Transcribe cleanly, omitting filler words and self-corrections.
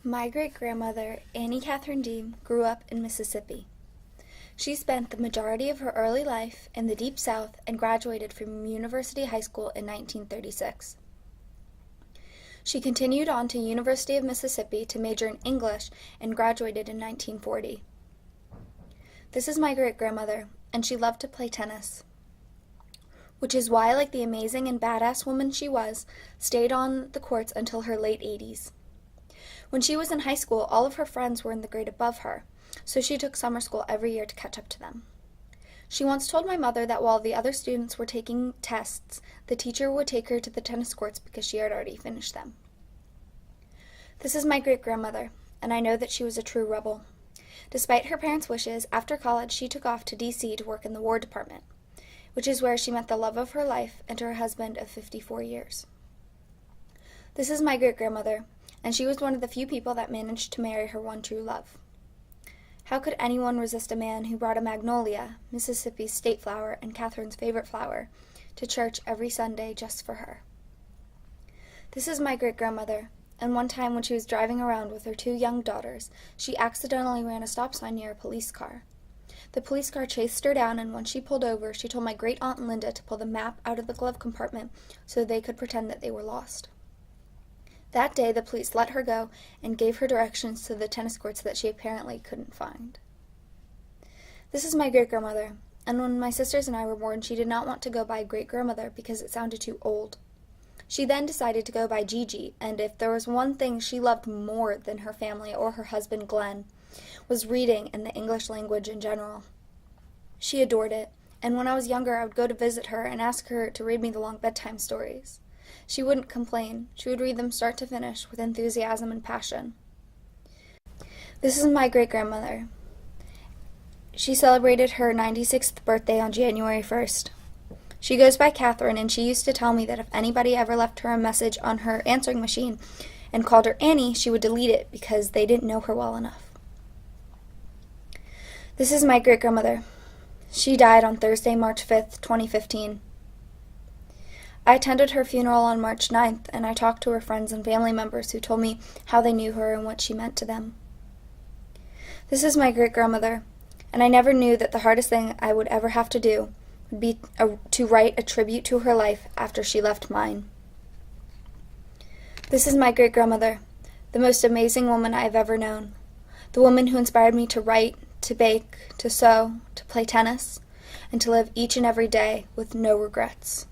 My great-grandmother, Annie Kathryn Deem, grew up in Mississippi. She spent the majority of her early life in the Deep South and graduated from University High School in 1936. She continued on to University of Mississippi to major in English and graduated in 1940. This is my great-grandmother, and she loved to play tennis, which is why, like the amazing and badass woman she was, stayed on the courts until her late 80s. When she was in high school, all of her friends were in the grade above her, so she took summer school every year to catch up to them. She once told my mother that while the other students were taking tests, the teacher would take her to the tennis courts because she had already finished them. This is my great-grandmother, and I know that she was a true rebel. Despite her parents' wishes, after college she took off to D.C. to work in the War Department, which is where she met the love of her life and her husband of 54 years. This is my great-grandmother, and she was one of the few people that managed to marry her one true love. How could anyone resist a man who brought a magnolia, Mississippi's state flower and Kathryn's favorite flower, to church every Sunday just for her? This is my great-grandmother, and one time when she was driving around with her two young daughters, she accidentally ran a stop sign near a police car. The police car chased her down, and when she pulled over, she told my great-aunt Linda to pull the map out of the glove compartment so they could pretend that they were lost. That day, the police let her go and gave her directions to the tennis courts that she apparently couldn't find. This is my great-grandmother, and when my sisters and I were born, she did not want to go by great-grandmother because it sounded too old. She then decided to go by Gigi, and if there was one thing she loved more than her family or her husband Glenn, was reading and the English language in general. She adored it, and when I was younger, I would go to visit her and ask her to read me the long bedtime stories. She wouldn't complain. She would read them start to finish with enthusiasm and passion. This is my great-grandmother. She celebrated her 96th birthday on January 1st. She goes by Kathryn, and she used to tell me that if anybody ever left her a message on her answering machine and called her Annie, she would delete it because they didn't know her well enough. This is my great-grandmother. She died on Thursday, March 5th, 2015. I attended her funeral on March 9th, and I talked to her friends and family members who told me how they knew her and what she meant to them. This is my great-grandmother, and I never knew that the hardest thing I would ever have to do would be to write a tribute to her life after she left mine. This is my great-grandmother, the most amazing woman I have ever known, the woman who inspired me to write, to bake, to sew, to play tennis, and to live each and every day with no regrets.